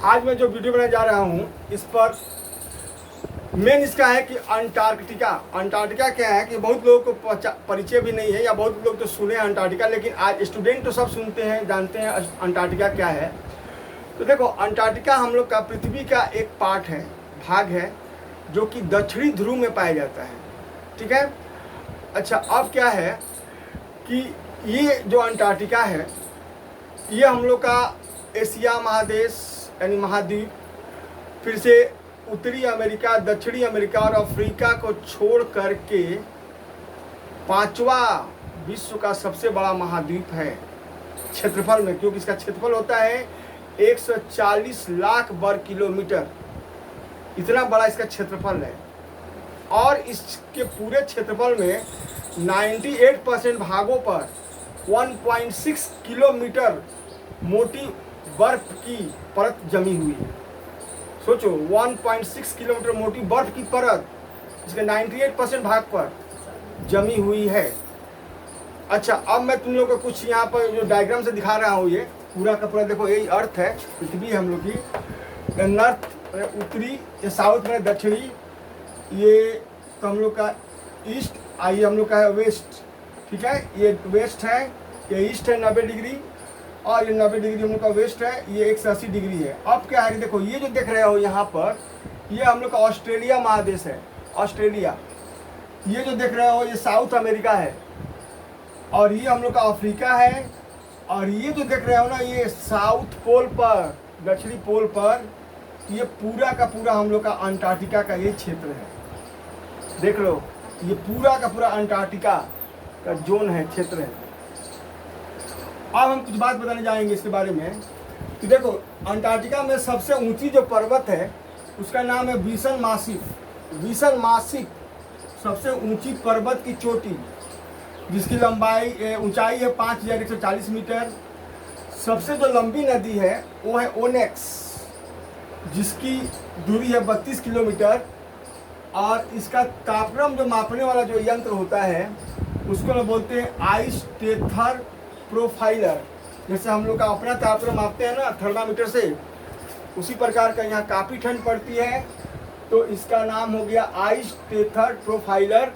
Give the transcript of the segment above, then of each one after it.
आज मैं जो वीडियो बनाने जा रहा हूँ इस पर मेन इसका है कि अंटार्कटिका क्या है कि बहुत लोगों को परिचय भी नहीं है या बहुत लोग तो सुने हैं अंटार्कटिका, लेकिन आज स्टूडेंट तो सब सुनते हैं, जानते हैं अंटार्कटिका क्या है। तो देखो, अंटार्कटिका हम लोग का पृथ्वी का एक पार्ट है, भाग है, जो कि दक्षिणी ध्रुव में पाया जाता है। ठीक है। अच्छा, अब क्या है कि ये जो अंटार्कटिका है ये हम लोग का एशिया महादेश यानी महाद्वीप, फिर से उत्तरी अमेरिका, दक्षिणी अमेरिका और अफ्रीका को छोड़ करके पांचवा विश्व का सबसे बड़ा महाद्वीप है क्षेत्रफल में, क्योंकि इसका क्षेत्रफल होता है 140 लाख वर्ग किलोमीटर। इतना बड़ा इसका क्षेत्रफल है और इसके पूरे क्षेत्रफल में 98% भागों पर 1.6 किलोमीटर मोटी बर्फ की परत जमी हुई है। सोचो, 1.6 किलोमीटर मोटी बर्फ की परत इसके 98% भाग पर जमी हुई है। अच्छा, अब मैं तुम लोगों को कुछ यहाँ पर जो डायग्राम से दिखा रहा हूँ, ये पूरा का पूरा देखो, यही अर्थ है, पृथ्वी है हम लोग की। नॉर्थ उत्तरी, ये साउथ में दक्षिणी, ये तो हम लोग का ईस्ट, आइए हम लोग का है वेस्ट। ठीक है, ये वेस्ट है, ये ईस्ट है 90 डिग्री और ये 90 डिग्री हम लोग का वेस्ट है, ये 180 डिग्री है। अब क्या है कि देखो, ये जो देख रहे हो यहाँ पर, ये हम लोग का ऑस्ट्रेलिया महादेश है, ऑस्ट्रेलिया। ये जो देख रहे हो ये साउथ अमेरिका है और ये हम लोग का अफ्रीका है। और ये जो देख रहे हो ना, ये साउथ पोल पर, दक्षिणी पोल पर, ये पूरा का पूरा हम लोग का अंटार्कटिका का ये क्षेत्र है। देख लो, ये पूरा का पूरा अंटार्कटिका का जोन है, क्षेत्र है। अब हम कुछ बात बताने जाएंगे इसके बारे में कि देखो, अंटार्कटिका में सबसे ऊंची जो पर्वत है उसका नाम है विल्सन मासिक सबसे ऊंची पर्वत की चोटी, जिसकी लंबाई ऊंचाई है 5140 मीटर। सबसे जो लंबी नदी है वो है ओनेक्स, जिसकी दूरी है 32 किलोमीटर। और इसका तापक्रम जो मापने वाला जो यंत्र होता है उसको लोग बोलते हैं आइस टेथर प्रोफाइलर। जैसे हम लोग का अपना तापक्रम मापते हैं ना थर्मामीटर से, उसी प्रकार का यहाँ काफ़ी ठंड पड़ती है, तो इसका नाम हो गया आइस टेथर प्रोफाइलर।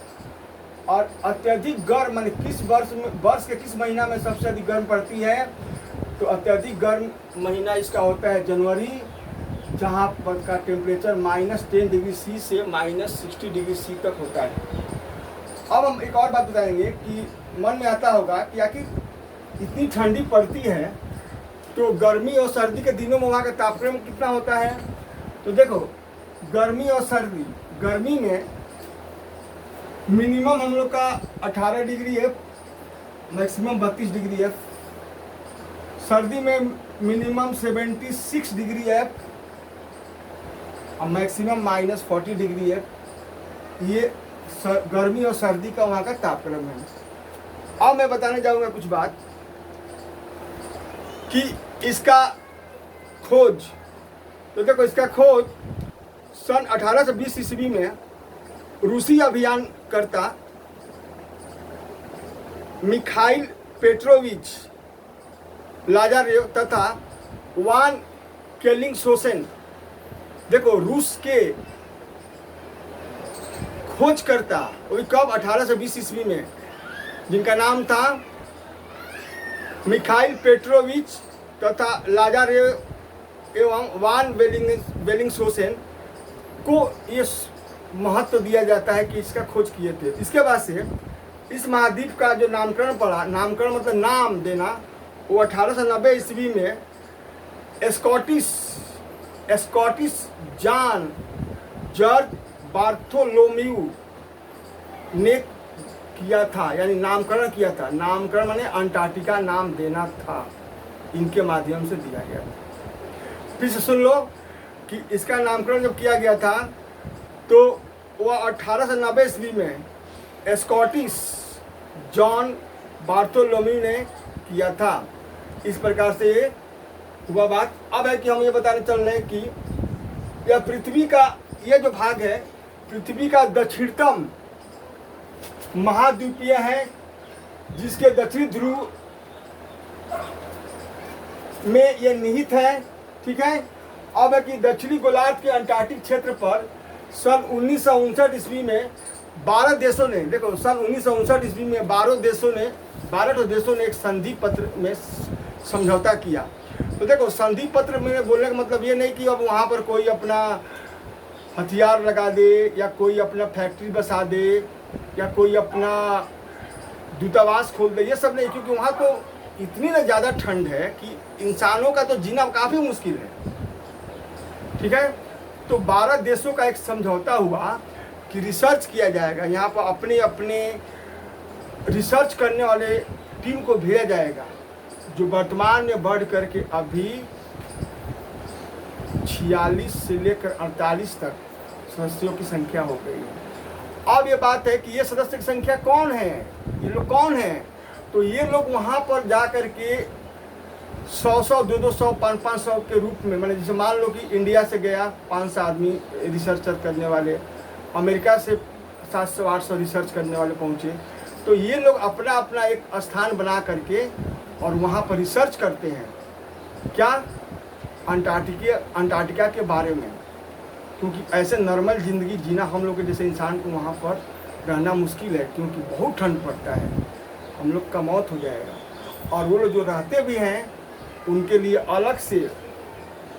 और अत्यधिक गर्म, माने किस वर्ष के किस महीना में सबसे अधिक गर्म पड़ती है, तो अत्यधिक गर्म महीना इसका होता है जनवरी, जहाँ पर का टेम्परेचर -10 डिग्री सी से -60 डिग्री सी तक होता है। अब हम एक और बात बताएंगे कि मन में आता होगा कि आखिर इतनी ठंडी पड़ती है तो गर्मी और सर्दी के दिनों में वहाँ का तापक्रम कितना होता है। तो देखो, गर्मी और सर्दी, गर्मी में मिनिमम हम लोग का 18 डिग्री है, मैक्सिमम 32 डिग्री है। सर्दी में मिनिमम 76 डिग्री है और मैक्सिमम -40 डिग्री है। ये गर्मी और सर्दी का वहाँ का तापक्रम है। अब मैं बताने जाऊँगा कुछ बात कि इसका खोज, तो देखो इसका खोज सन 1820 ईस्वी में रूसी अभियानकर्ता मिखाइल पेट्रोविच लाजारेव तथा वान केलिंगशोसेन, देखो रूस के खोजकर्ता, वो कब 1820 ईस्वी में, जिनका नाम था मिखाइल पेट्रोविच तथा लाजारेव एवं वान बेलिंगशोसेन को ये महत्व दिया जाता है कि इसका खोज किए थे। इसके बाद से इस महाद्वीप का जो नामकरण पड़ा, नामकरण मतलब नाम देना, वो 1890 ईस्वी में स्कॉटिश जॉन जॉर्ज बार्थोलोम्यू ने किया था, यानी नामकरण किया था। नामकरण माने अंटार्कटिका नाम देना था, इनके माध्यम से दिया गया था। फिर से सुन लो कि इसका नामकरण जब किया गया था तो वह 1890 ईस्वी में स्कॉटिश जॉन बार्थोलोम्यू ने किया था। इस प्रकार से ये हुआ बात। अब है कि हम ये बताने चल रहे हैं कि यह पृथ्वी का ये जो भाग है, पृथ्वी का दक्षिणतम महाद्वीपीय है, जिसके दक्षिणी ध्रुव में ये निहित है। ठीक है। अब है कि दक्षिणी गोलार्ध के अंटार्कटिक क्षेत्र पर सन 1959 ईस्वी में 12 देशों ने, देखो सन 1959 ईस्वी में 12 देशों ने एक संधि पत्र में समझौता किया। तो देखो संधि पत्र में बोलने का मतलब ये नहीं कि अब वहाँ पर कोई अपना हथियार लगा दे या कोई अपना फैक्ट्री बसा दे या कोई अपना दूतावास खोल दे, ये सब नहीं, क्योंकि वहाँ तो इतनी ना ज़्यादा ठंड है कि इंसानों का तो जीना काफ़ी मुश्किल है। ठीक है, तो 12 देशों का एक समझौता हुआ कि रिसर्च किया जाएगा, यहाँ पर अपने अपने रिसर्च करने वाले टीम को भेजा जाएगा, जो वर्तमान में बढ़ करके अभी 46 से लेकर 48 तक सदस्यों की संख्या हो गई है। अब ये बात है कि ये सदस्य की संख्या कौन है, ये लोग कौन हैं? तो ये लोग वहाँ पर जा कर के 100, 200, 500 के रूप में, मैंने जैसे मान लो कि इंडिया से गया 500 आदमी रिसर्चर करने वाले, अमेरिका से 700, 800 रिसर्च करने वाले पहुँचे, तो ये लोग अपना अपना एक स्थान बना करके और वहाँ पर रिसर्च करते हैं। क्या? अंटार्कटिका के बारे में, क्योंकि ऐसे नॉर्मल ज़िंदगी जीना हम लोग के जैसे इंसान को वहाँ पर रहना मुश्किल है, क्योंकि बहुत ठंड पड़ता है, हम लोग का मौत हो जाएगा। और वो लोग जो रहते भी हैं उनके लिए अलग से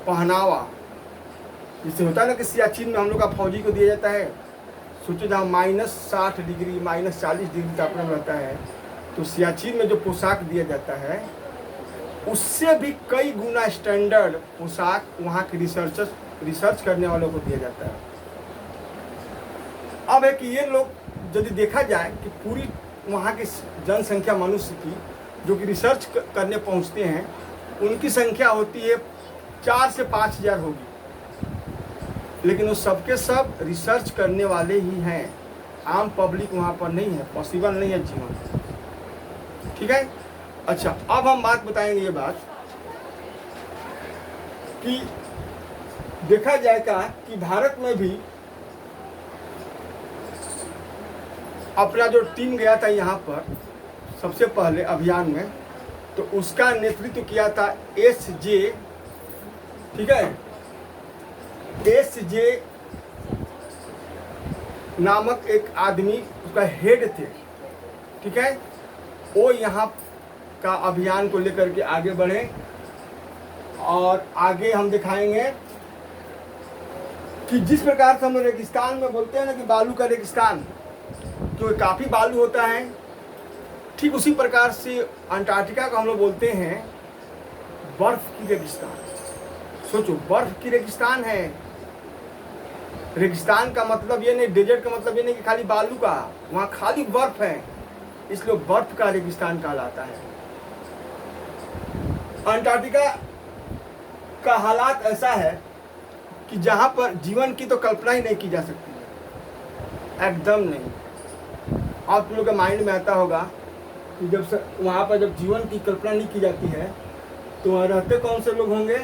पहनावा, जैसे होता है ना कि सियाचिन में हम लोग का फौजी को दिया जाता है, सोचो जहाँ -60 डिग्री -40 डिग्री तापमान रहता है, तो सियाचिन में जो पोशाक दिया जाता है उससे भी कई गुना स्टैंडर्ड पोशाक वहाँ के रिसर्च करने वालों को दिया जाता है। अब है कि ये लोग यदि देखा जाए कि पूरी वहाँ की जनसंख्या मनुष्य की जो कि रिसर्च करने पहुँचते हैं, उनकी संख्या होती है 4 से 5 हज़ार होगी, लेकिन वो सबके सब रिसर्च करने वाले ही हैं, आम पब्लिक वहाँ पर नहीं है, पॉसिबल नहीं है जीवन। ठीक है, अच्छा अब हम बात बताएंगे ये बात कि देखा जाएगा कि भारत में भी अपना जो टीम गया था यहाँ पर सबसे पहले अभियान में, तो उसका नेतृत्व किया था SJ, ठीक है, SJ नामक एक आदमी उसका हेड थे। ठीक है, वो यहाँ का अभियान को लेकर के आगे बढ़े और आगे हम दिखाएंगे कि जिस प्रकार से हम रेगिस्तान में बोलते हैं ना कि बालू का रेगिस्तान, क्योंकि काफ़ी बालू होता है, ठीक उसी प्रकार से अंटार्कटिका को हम लोग बोलते हैं बर्फ की रेगिस्तान। सोचो, बर्फ की रेगिस्तान है। रेगिस्तान का मतलब ये नहीं, डेजर्ट का मतलब ये नहीं कि खाली बालू का, वहाँ खाली बर्फ है, इसलिए बर्फ का रेगिस्तान कहलाता है। अंटार्कटिका का हालात ऐसा है कि जहाँ पर जीवन की तो कल्पना ही नहीं की जा सकती है, एकदम नहीं। आप लोगों के माइंड में आता होगा कि जब वहाँ पर जब जीवन की कल्पना नहीं की जाती है तो वहाँ रहते कौन से लोग होंगे।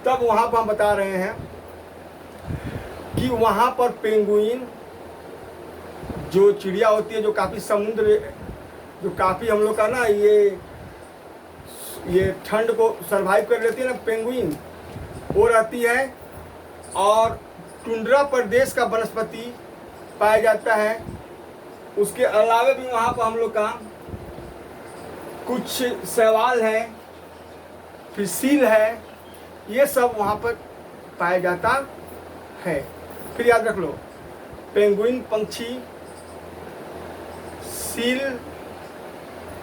तब वहाँ पर हम बता रहे हैं कि वहाँ पर पेंगुइन जो चिड़िया होती है, जो काफ़ी समुद्र, जो काफ़ी हम लोग का ना ये ठंड को सरवाइव कर लेती है ना, पेंगुइन वो रहती है। और टुंड्रा प्रदेश का वनस्पति पाया जाता है। उसके अलावा भी वहाँ पर हम लोग का कुछ शैवाल है, फिर सील है, ये सब वहाँ पर पाया जाता है। फिर याद रख लो, पेंगुइन पंछी, सील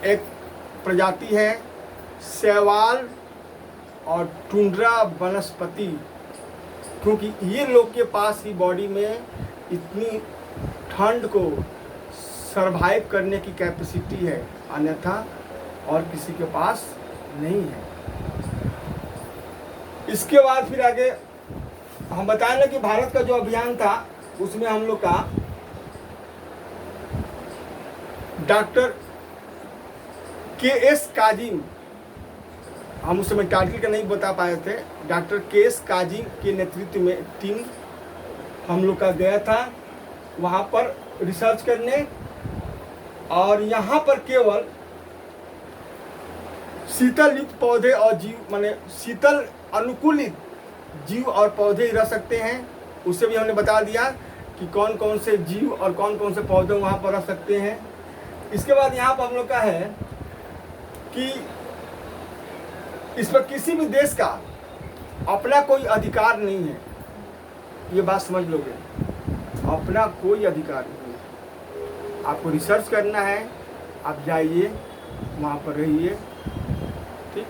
एक प्रजाति है, शैवाल और टुंड्रा वनस्पति, क्योंकि ये लोग के पास ही बॉडी में इतनी ठंड को सरवाइव करने की कैपेसिटी है, अन्यथा और किसी के पास नहीं है। इसके बाद फिर आगे हम बताएं ना कि भारत का जो अभियान था उसमें हम लोग का डॉक्टर KS काजिम, हम उस समय टाइटल का नहीं बता पाए थे, डॉक्टर KS काजिम के नेतृत्व में टीम हम लोग का गया था वहाँ पर रिसर्च करने। और यहाँ पर केवल शीतल युक्त पौधे और जीव, माने शीतल अनुकूलित जीव और पौधे ही रह सकते हैं, उससे भी हमने बता दिया कि कौन कौन से जीव और कौन कौन से पौधे वहाँ पर रह सकते हैं। इसके बाद यहाँ पर हम लोग का है कि इस पर किसी भी देश का अपना कोई अधिकार नहीं है, ये बात समझ लोगे, अपना कोई अधिकार नहीं है। आपको रिसर्च करना है, आप जाइए वहाँ पर रहिए, ठीक।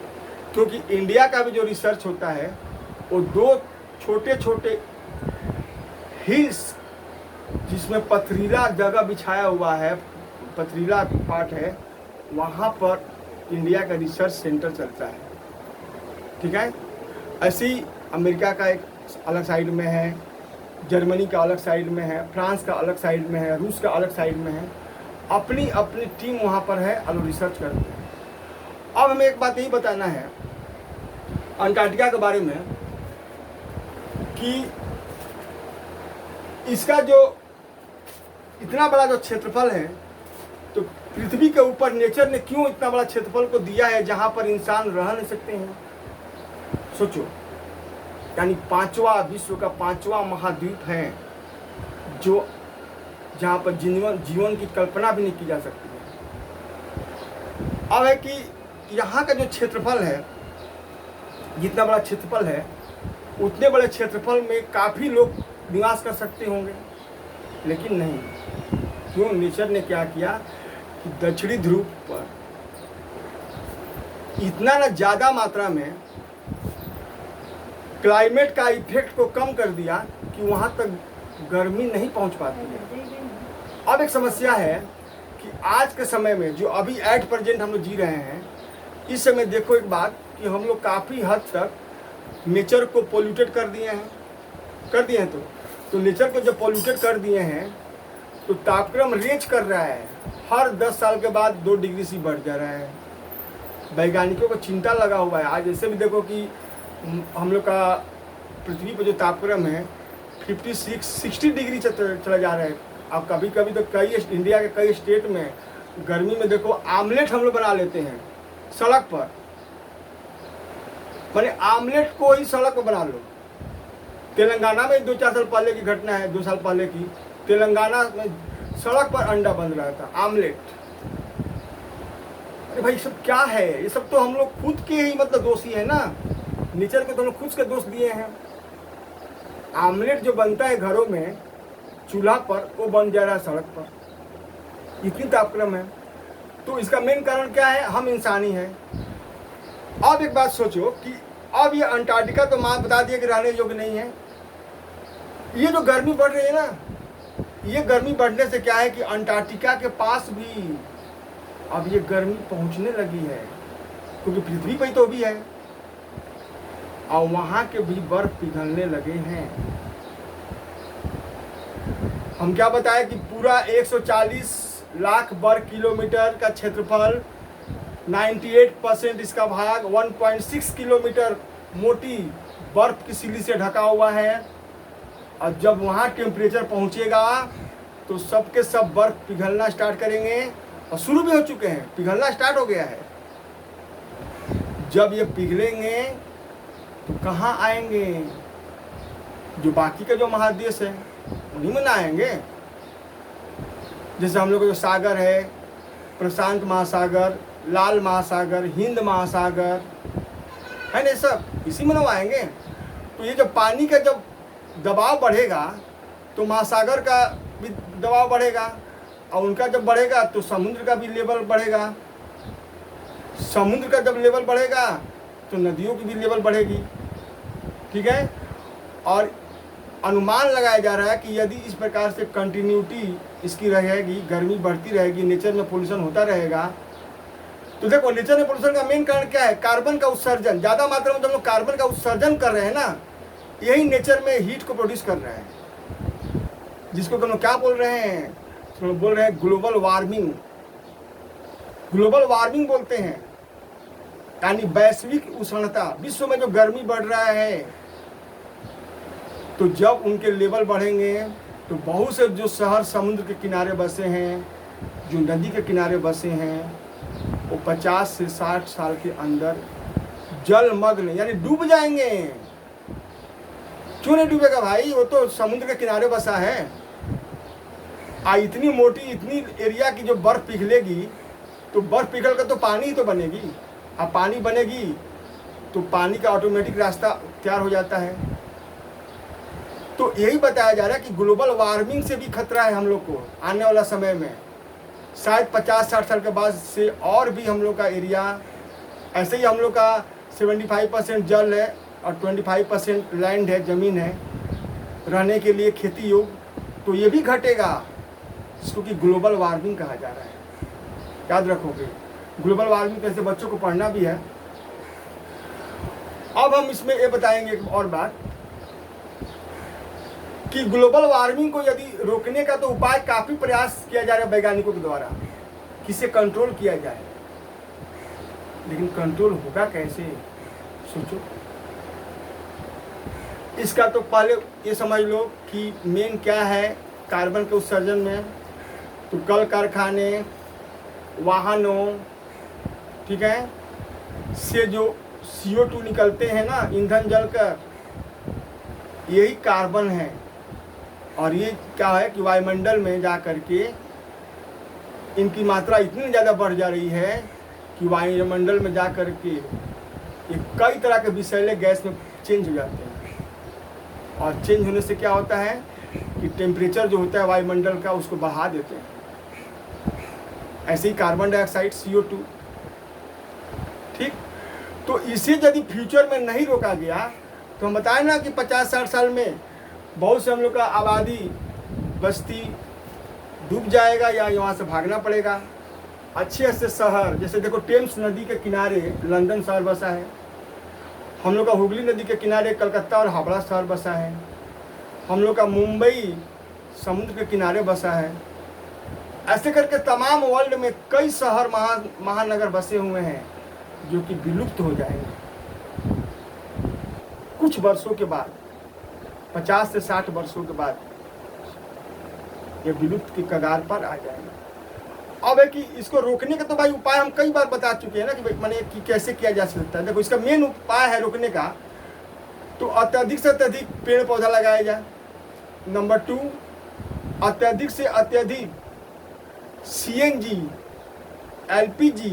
क्योंकि इंडिया का भी जो रिसर्च होता है वो 2 छोटे छोटे हिल्स जिसमें पथरीला जगह बिछाया हुआ है, पथरीला पार्ट है, वहाँ पर इंडिया का रिसर्च सेंटर चलता है, ठीक है। ऐसे ही अमेरिका का एक अलग साइड में है, जर्मनी का अलग साइड में है, फ्रांस का अलग साइड में है, रूस का अलग साइड में है, अपनी अपनी टीम वहाँ पर है और रिसर्च करते हैं। अब हमें एक बात यही बताना है अंटार्कटिका के बारे में कि इसका जो इतना बड़ा जो क्षेत्रफल है, तो पृथ्वी के ऊपर नेचर ने क्यों इतना बड़ा क्षेत्रफल को दिया है जहाँ पर इंसान रह नहीं सकते हैं। सोचो, यानी 5वां विश्व का 5वां महाद्वीप है जो जहाँ पर जीवन की कल्पना भी नहीं की जा सकती है। अब है कि यहाँ का जो क्षेत्रफल है, जितना बड़ा क्षेत्रफल है, उतने बड़े क्षेत्रफल में काफ़ी लोग निवास कर सकते होंगे, लेकिन नहीं। क्यों? नेचर ने क्या किया कि दक्षिणी ध्रुव पर इतना ना ज़्यादा मात्रा में क्लाइमेट का इफेक्ट को कम कर दिया कि वहाँ तक गर्मी नहीं पहुँच पाती है। अब एक समस्या है कि आज के समय में जो अभी एट प्रेजेंट हम लोग जी रहे हैं, इस समय देखो एक बात कि हम लोग काफ़ी हद तक नेचर को पोल्यूटेड कर दिए हैं तो नेचर को जब पोल्यूटेड कर दिए हैं तो तापक्रम रेंज कर रहा है, हर 10 साल के बाद 2 डिग्री से बढ़ जा रहा है। वैज्ञानिकों को चिंता लगा हुआ है। आज ऐसे भी देखो कि हम लोग का पृथ्वी पर जो तापक्रम है 60 डिग्री चला जा रहा है। अब कभी कभी तो कई इंडिया के कई स्टेट में गर्मी में देखो आमलेट हम लोग बना लेते हैं सड़क पर, माने आमलेट को ही सड़क पर बना लो। तेलंगाना में 2-4 साल पहले की घटना है, 2 साल पहले की, तेलंगाना में सड़क पर अंडा बन रहा था, आमलेट। अरे भाई सब क्या है? ये सब तो हम लोग खुद के ही मतलब दोषी है ना, नेचर को तो हम लोग खुद के दोष दिए हैं। आमलेट जो बनता है घरों में चूल्हा पर, वो बन जा रहा है सड़क पर, इतनी तापक्रम है। तो इसका मेन कारण क्या है? हम इंसानी हैं। अब एक बात सोचो कि अब ये अंटार्कटिका तो माँ बता दिया कि रहने योग्य नहीं है। ये जो गर्मी बढ़ रही है ना, ये गर्मी बढ़ने से क्या है कि अंटार्कटिका के पास भी अब ये गर्मी पहुंचने लगी है, क्योंकि पृथ्वी पर तो भी है और वहाँ के भी बर्फ पिघलने लगे हैं। हम क्या बताएं कि पूरा 140 लाख वर्ग किलोमीटर का क्षेत्रफल, 98% इसका भाग 1.6 किलोमीटर मोटी बर्फ की सिल्ली से ढका हुआ है। और जब वहाँ टेम्परेचर पहुँचेगा तो सबके सब बर्फ पिघलना स्टार्ट करेंगे, और शुरू भी हो चुके हैं, पिघलना स्टार्ट हो गया है। जब ये पिघलेंगे तो कहाँ आएंगे? जो बाकी का जो महादेश है उन्हीं में ना आएंगे। जैसे हम लोग का जो सागर है, प्रशांत महासागर, लाल महासागर, हिंद महासागर है ना, सब इसी में ना आएंगे। तो ये जब पानी का जब दबाव बढ़ेगा तो महासागर का भी दबाव बढ़ेगा, और उनका जब बढ़ेगा तो समुद्र का भी लेवल बढ़ेगा। समुद्र का जब लेवल बढ़ेगा तो नदियों की भी लेवल बढ़ेगी, ठीक है। और अनुमान लगाया जा रहा है कि यदि इस प्रकार से कंटिन्यूटी इसकी रहेगी, गर्मी बढ़ती रहेगी, नेचर में पोल्यूशन होता रहेगा, तो देखो नेचर में पोल्यूशन का मेन कारण क्या है? कार्बन का उत्सर्जन। ज़्यादा मात्रा में जब लोग कार्बन का उत्सर्जन कर रहे हैं ना, यही नेचर में हीट को प्रोड्यूस कर रहे हैं, जिसको हम लोग क्या बोल रहे हैं? तो बोल रहे हैं ग्लोबल वार्मिंग। ग्लोबल वार्मिंग बोलते हैं, यानी वैश्विक उष्णता, विश्व में जो गर्मी बढ़ रहा है। तो जब उनके लेवल बढ़ेंगे तो बहुत से जो शहर समुद्र के किनारे बसे हैं, जो नदी के किनारे बसे हैं, वो 50 से 60 साल के अंदर जलमग्न यानी डूब जाएंगे। क्यों नहीं डूबेगा भाई, वो तो समुद्र के किनारे बसा है। इतनी मोटी इतनी एरिया की जो बर्फ पिघलेगी, तो बर्फ पिघल कर तो पानी ही तो बनेगी। अब पानी बनेगी तो पानी का ऑटोमेटिक रास्ता तैयार हो जाता है। तो यही बताया जा रहा है कि ग्लोबल वार्मिंग से भी खतरा है हम लोग को आने वाला समय में। शायद 50-60 साल के बाद से और भी हम लोग का एरिया, ऐसे ही हम लोग का 75% जल है और 25% लैंड है, ज़मीन है रहने के लिए खेती योग्य, तो ये भी घटेगा, जिसको कि ग्लोबल वार्मिंग कहा जा रहा है। याद रखोगे, ग्लोबल वार्मिंग कैसे बच्चों को पढ़ना भी है। अब हम इसमें ये बताएंगे एक और बात कि ग्लोबल वार्मिंग को यदि रोकने का तो उपाय काफ़ी प्रयास किया जा रहा है वैज्ञानिकों के द्वारा, किसे कंट्रोल किया जाए, लेकिन कंट्रोल होगा कैसे, सोचो। इसका तो पहले ये समझ लो कि मेन क्या है कार्बन के उत्सर्जन में। तो कल कारखाने, वाहनों, ठीक है, से जो CO2 निकलते हैं ना, ईंधन जलकर, यही कार्बन है। और ये क्या है कि वायुमंडल में जा कर के इनकी मात्रा इतनी ज़्यादा बढ़ जा रही है कि वायुमंडल में जा कर के ये कई तरह के विषैले गैस में चेंज हो जाते हैं। और चेंज होने से क्या होता है कि टेम्परेचर जो होता है वायुमंडल का उसको बढ़ा देते हैं। ऐसे ही कार्बन डाइऑक्साइड CO2, ठीक। तो इसे यदि फ्यूचर में नहीं रोका गया तो हम बताएं ना कि 50-60 साल में बहुत से हम लोग का आबादी बस्ती डूब जाएगा या यहाँ से भागना पड़ेगा। अच्छे से शहर, जैसे देखो टेम्स नदी के किनारे लंदन शहर बसा है, हम लोग का हुगली नदी के किनारे कलकत्ता और हावड़ा शहर बसा है, हम लोग का मुंबई समुद्र के किनारे बसा है। ऐसे करके तमाम वर्ल्ड में कई शहर महानगर बसे हुए हैं जो कि विलुप्त हो जाएंगे कुछ वर्षों के बाद, 50 से 60 वर्षों के बाद ये विलुप्त की कगार पर आ जाएंगे। अब है कि इसको रोकने का तो भाई उपाय हम कई बार बता चुके हैं ना कि माने कि कैसे किया जा सकता है। देखो इसका मेन उपाय है रोकने का, तो अत्यधिक से अत्यधिक पेड़ पौधा लगाया जाए। नंबर 2, अत्यधिक से अत्यधिक CNG, LPG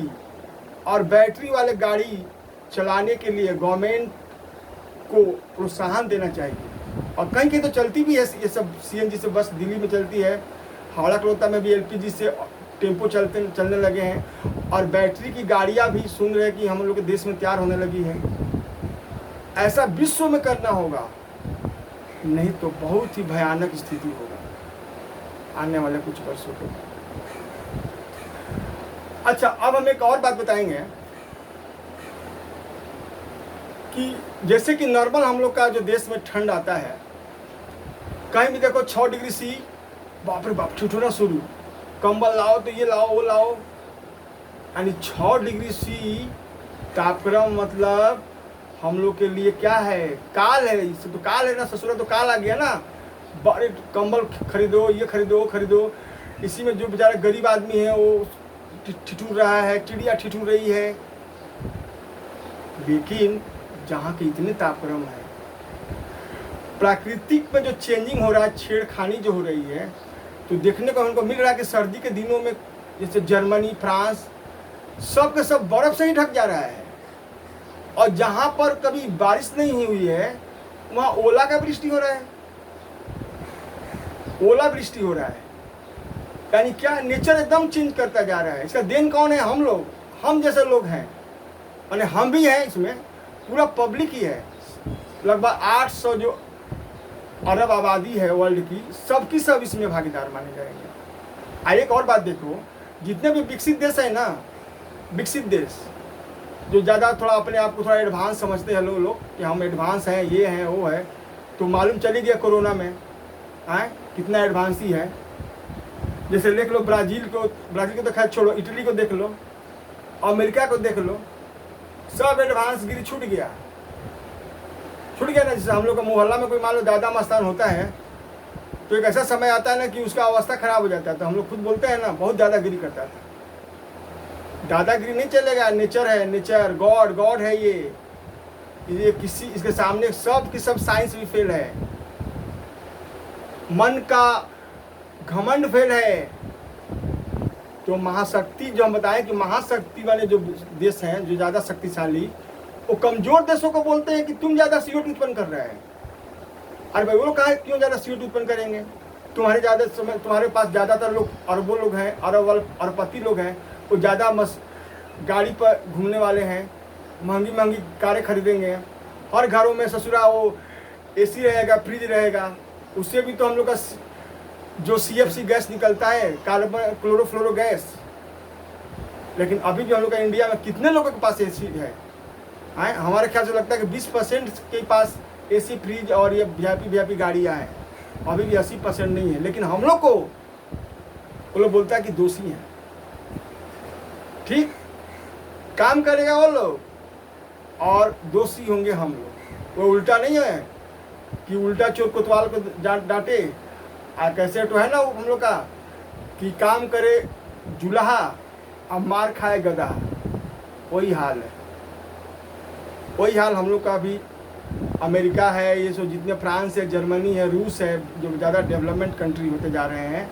और बैटरी वाले गाड़ी चलाने के लिए गवर्नमेंट को प्रोत्साहन देना चाहिए। और कहीं कहीं तो चलती भी है ये सब CNG से बस, दिल्ली में चलती है, हावड़ा कलकत्ता में भी LPG से टेम्पो चलने लगे हैं। और बैटरी की गाड़ियाँ भी सुन रहे हैं कि हम लोग के देश में तैयार होने लगी है। ऐसा विश्व में करना होगा, नहीं तो बहुत ही भयानक स्थिति होगा आने वाले कुछ वर्षों के। अच्छा, अब हम एक और बात बताएंगे कि जैसे कि नॉर्मल हम लोग का जो देश में ठंड आता है, कहीं भी देखो 6 डिग्री C, बाप रे बाप ठिठुरना शुरू, कंबल लाओ तो ये लाओ वो लाओ, यानी 6 डिग्री C तापक्रम मतलब हम लोग के लिए क्या है, काल है। इससे तो काल है ना, ससुरा तो काल आ गया ना। बड़े कंबल खरीदो, ये खरीदो वो खरीदो, इसी में जो बेचारा गरीब आदमी है वो ठिठुर रहा है, चिड़िया ठिठुर रही है। लेकिन जहाँ के इतने तापक्रम है, प्राकृतिक में जो चेंजिंग हो रहा है, छेड़खानी जो हो रही है, तो देखने को हमको मिल रहा है कि सर्दी के दिनों में जैसे जर्मनी, फ्रांस, सब के सब बर्फ से ही ढक जा रहा है। और जहाँ पर कभी बारिश नहीं हुई है वहाँ ओला का वृष्टि हो रहा है, ओला वृष्टि हो रहा है। यानी क्या, नेचर एकदम चेंज करता जा रहा है। इसका देन कौन है? हम लोग, हम जैसे लोग हैं, यानी हम भी हैं इसमें, पूरा पब्लिक ही है। लगभग 800 जो अरब आबादी है वर्ल्ड की, सबकी सब इसमें भागीदार माने जाएंगे। एक और बात देखो, जितने भी विकसित देश है ना, विकसित देश जो ज़्यादा थोड़ा अपने आप को थोड़ा एडवांस समझते हैं लोग कि हम एडवांस हैं, ये हैं वो है, तो मालूम चली गया कोरोना में कितना एडवांस ही है। जैसे देख लो ब्राज़ील को तो खैर छोड़ो, इटली को देख लो, अमेरिका को देख लो, सब एडवांस गिरी छूट गया ना। जैसे हम लोग का मोहल्ला में कोई मान लो दादा मस्तान होता है, तो एक ऐसा समय आता है ना कि उसका अवस्था खराब हो जाता है, तो हम लोग खुद बोलते हैं ना बहुत दादागिरी करता था। दादागिरी नहीं चलेगा, नेचर है, नेचर, गॉड है, ये ये किसी इसके सामने सब की सब साइंस भी फेल है, मन का घमंड फेल है। तो महाशक्ति जो हम बताएं कि महाशक्ति वाले जो देश हैं जो ज़्यादा शक्तिशाली, वो कमज़ोर देशों को बोलते हैं कि तुम ज़्यादा CO2 उत्पन्न कर रहे हैं। अरे भाई वो लोग कहाँ क्यों ज़्यादा CO2 उत्पन्न करेंगे? तुम्हारे पास ज़्यादातर लोग अरबों लोग हैं, अरबपति लोग हैं, वो ज़्यादा गाड़ी पर घूमने वाले हैं, महंगी महंगी कारें खरीदेंगे, हर घरों में ससुरा वो AC रहेगा, फ्रिज रहेगा। उससे भी तो हम लोग का जो CFC गैस निकलता है, कार्बन क्लोरोफ्लोरो गैस। लेकिन अभी भी हम लोग का इंडिया में कितने लोगों के पास AC है? हमारे ख्याल से लगता है कि 20% के पास AC, फ्रिज और ये VIP गाड़ियाँ हैं। अभी भी 80% नहीं है। लेकिन हम लोग को वो लोग बोलता है कि दोषी हैं। ठीक काम करेगा वो लोग और दोषी होंगे हम लोग। वो उल्टा नहीं है कि उल्टा चोर कोतवाल को डांटे। कैसे तो है ना हम लोग का कि काम करे जुलाहा और मार खाए गधा। वही हाल है, वही हाल हम लोग का भी। अमेरिका है, ये सब जितने फ्रांस है, जर्मनी है, रूस है, जो ज़्यादा डेवलपमेंट कंट्री होते जा रहे हैं,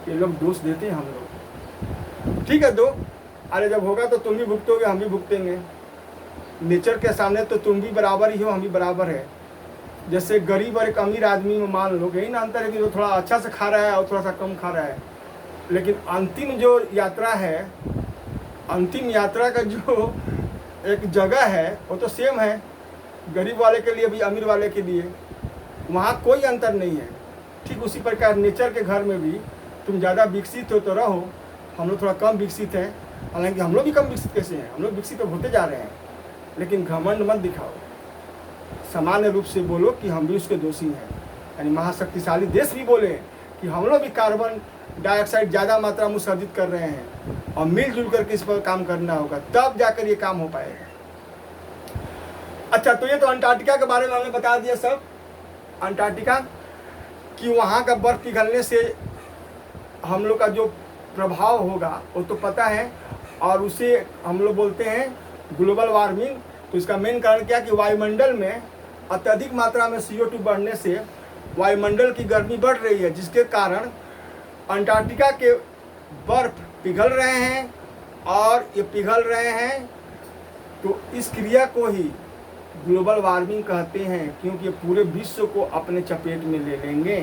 ये लोग दोष देते हैं हम लोग। ठीक है, दो अरे जब होगा तो तुम भी भुगतोगे, हम भी भुगतेंगे। नेचर के सामने तो तुम भी बराबर ही हो, हम भी बराबर है। जैसे गरीब और एक अमीर आदमी में मान लो, यही ना अंतर है कि वो थोड़ा अच्छा से खा रहा है और थोड़ा सा कम खा रहा है। लेकिन अंतिम जो यात्रा है, अंतिम यात्रा का जो एक जगह है वो तो सेम है, गरीब वाले के लिए भी अमीर वाले के लिए। वहाँ कोई अंतर नहीं है। ठीक उसी प्रकार नेचर के घर में भी तुम ज़्यादा विकसित हो तो रहो, हम लोग थोड़ा कम विकसित हैं। हालांकि हम लोग भी कम विकसित कैसे हैं, हम लोग विकसित होते जा रहे हैं। लेकिन घमंड मत दिखाओ, सामान्य रूप से बोलो कि हम भी उसके दोषी हैं। यानी महाशक्तिशाली देश भी बोले कि हम लोग भी कार्बन डाइऑक्साइड ज़्यादा मात्रा में उत्सर्जित कर रहे हैं और मिलजुल करके इस पर काम करना होगा, तब जाकर ये काम हो पाएगा। अच्छा, तो ये तो अंटार्कटिका के बारे में हमने बता दिया सब। अंटार्कटिका कि वहाँ का बर्फ पिघलने से हम लोग का जो प्रभाव होगा वो तो पता है, और उसे हम लोग बोलते हैं ग्लोबल वार्मिंग। तो इसका मेन कारण क्या कि वायुमंडल में अत्यधिक मात्रा में CO2 बढ़ने से वायुमंडल की गर्मी बढ़ रही है, जिसके कारण अंटार्कटिका के बर्फ पिघल रहे हैं। और ये पिघल रहे हैं तो इस क्रिया को ही ग्लोबल वार्मिंग कहते हैं, क्योंकि ये पूरे विश्व को अपने चपेट में ले लेंगे।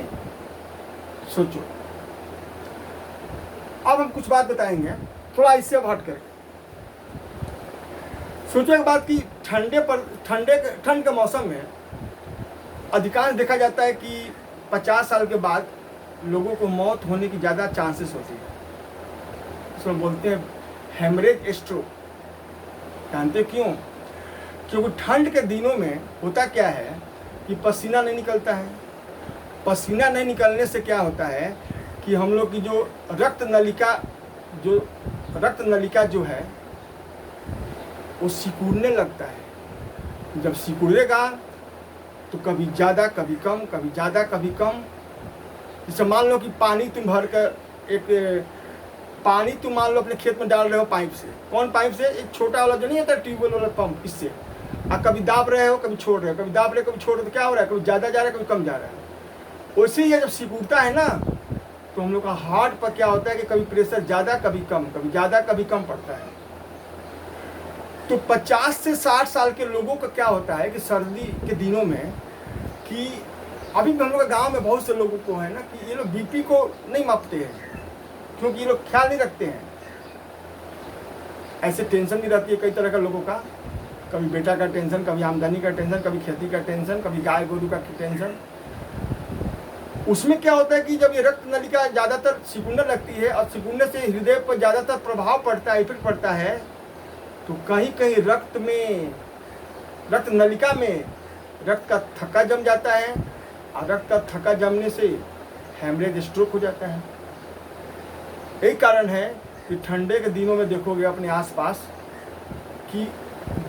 सोचो, अब हम कुछ बात बताएंगे थोड़ा इससे हट कर। सोचो एक बात कि ठंड के मौसम में अधिकांश देखा जाता है कि 50 साल के बाद लोगों को मौत होने की ज़्यादा चांसेस होती है। इसमें बोलते हैं हेमरेज स्ट्रोक। जानते क्यों? क्योंकि ठंड के दिनों में होता क्या है कि पसीना नहीं निकलता है। पसीना नहीं निकलने से क्या होता है कि हम लोग की जो रक्त नलिका जो है वो सिकुड़ने लगता है। जब सिकुड़ेगा तो कभी ज़्यादा कभी कम, कभी ज़्यादा कभी कम। जैसे मान लो कि पानी तुम मान लो अपने खेत में डाल रहे हो पाइप से। कौन पाइप से? एक छोटा वाला जो नहीं होता ट्यूबवेल वाला पंप, इससे। आप कभी दाब रहे हो, कभी छोड़ रहे हो, कभी दाब रहे हो, कभी छोड़ रहे हो, तो क्या हो रहा है? कभी ज़्यादा जा रहा है, कभी कम जा रहा है। वैसे ही जब सिकुड़ता है ना, तो हम लोग का हार्ट पर क्या होता है कि कभी प्रेशर ज़्यादा कभी कम, कभी ज़्यादा कभी कम पड़ता है। तो 50 से 60 साल के लोगों का क्या होता है कि सर्दी के दिनों में कि अभी भी हम लोग गाँव में बहुत से लोगों को है ना कि ये लोग BP को नहीं मापते हैं, क्योंकि ये लोग ख्याल नहीं रखते हैं। ऐसे टेंशन भी रहती है कई तरह का लोगों का, कभी बेटा का टेंशन, कभी आमदनी का टेंशन, कभी खेती का टेंशन, कभी गाय गोरू का टेंशन। उसमें क्या होता है कि जब ये रक्त नलिका ज़्यादातर सिकुड़ने लगती है और सिकुड़ने से हृदय पर ज़्यादातर प्रभाव पड़ता है, इफेक्ट पड़ता है, तो कहीं कहीं रक्त नलिका में रक्त का थक्का जम जाता है, और रक्त का थक्का जमने से हेमरेज स्ट्रोक हो जाता है। यही कारण है कि ठंडे के दिनों में देखोगे अपने आसपास कि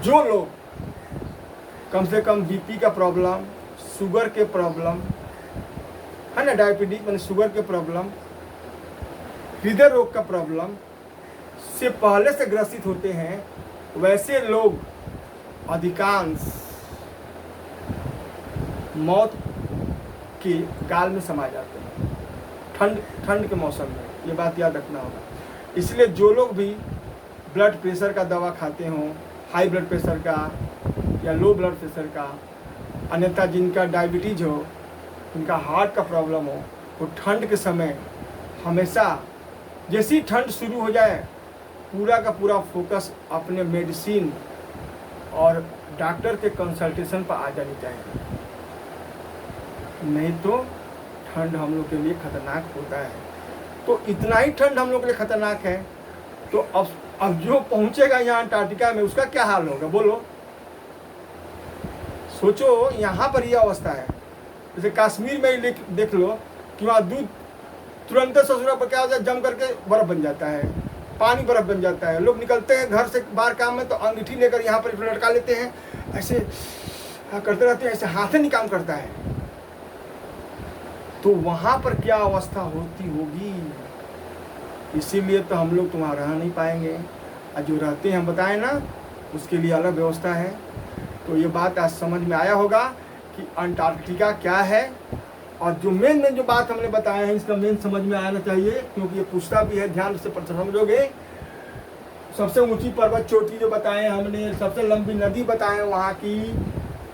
जो लोग कम से कम BP का प्रॉब्लम, शुगर के प्रॉब्लम है ना, डायबिटीज मैंने शुगर के प्रॉब्लम, हृदय रोग का प्रॉब्लम से पहले से ग्रसित होते हैं, वैसे लोग अधिकांश मौत के गाल में समा जाते हैं ठंड के मौसम में। ये बात याद रखना होगा। इसलिए जो लोग भी ब्लड प्रेशर का दवा खाते हों, हाई ब्लड प्रेशर का या लो ब्लड प्रेशर का, अन्यथा जिनका डायबिटीज हो, जिनका हार्ट का प्रॉब्लम हो, वो ठंड के समय हमेशा जैसी ठंड शुरू हो जाए पूरा का पूरा फोकस अपने मेडिसिन और डॉक्टर के कंसल्टेशन पर आ जानी चाहिए। नहीं तो ठंड हम लोग के लिए खतरनाक होता है। तो इतना ही ठंड हम लोग के लिए खतरनाक है, तो अब जो पहुंचेगा यहाँ अंटार्कटिका में उसका क्या हाल होगा बोलो। सोचो, यहाँ पर यह अवस्था है। जैसे कश्मीर में ही देख लो कि वहाँ दूध तुरंत ससुरा पर क्या होता है, जम करके बर्फ बन जाता है, पानी बर्फ बन जाता है। लोग निकलते हैं घर से बाहर काम में तो अंगीठी लेकर यहाँ पर लटका लेते हैं, ऐसे करते रहते हैं, ऐसे हाथ नहीं काम करता है। तो वहाँ पर क्या अवस्था होती होगी। इसीलिए तो हम लोग तो वहाँ रह नहीं पाएंगे, और जो रहते हैं हम बताएं ना, उसके लिए अलग व्यवस्था है। तो ये बात आज समझ में आया होगा कि अंटार्कटिका क्या है, और जो मेन जो बात हमने बताया है इसका मेन समझ में आना चाहिए, क्योंकि ये पूछता भी है, ध्यान से समझोगे। सबसे ऊंची पर्वत चोटी जो बताए हमने, सबसे लंबी नदी बताए, वहाँ की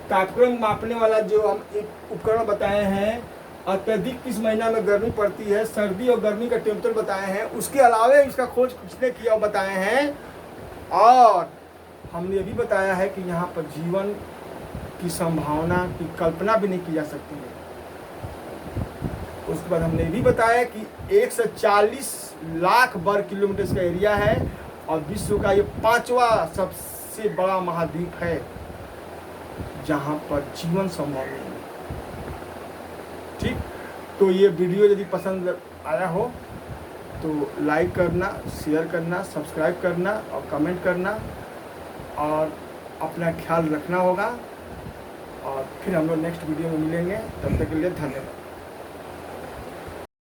तापक्रम मापने वाला जो हम एक उपकरण बताए हैं, अत्यधिक किस महीना में गर्मी पड़ती है, सर्दी और गर्मी का टेम्परेचर बताए हैं। उसके अलावा इसका खोज किसने किया बताए हैं, और हमने ये भी बताया है कि यहाँ पर जीवन की संभावना की कल्पना भी नहीं की जा सकती है। उसके बाद हमने भी बताया कि 140 लाख वर्ग किलोमीटर का एरिया है, और विश्व का ये 5वां सबसे बड़ा महाद्वीप है जहाँ पर जीवन संभव नहीं है। ठीक, तो ये वीडियो यदि पसंद आया हो तो लाइक करना, शेयर करना, सब्सक्राइब करना और कमेंट करना, और अपना ख्याल रखना होगा। और फिर हम लोग नेक्स्ट वीडियो में मिलेंगे। तब तक के लिए धन्यवाद।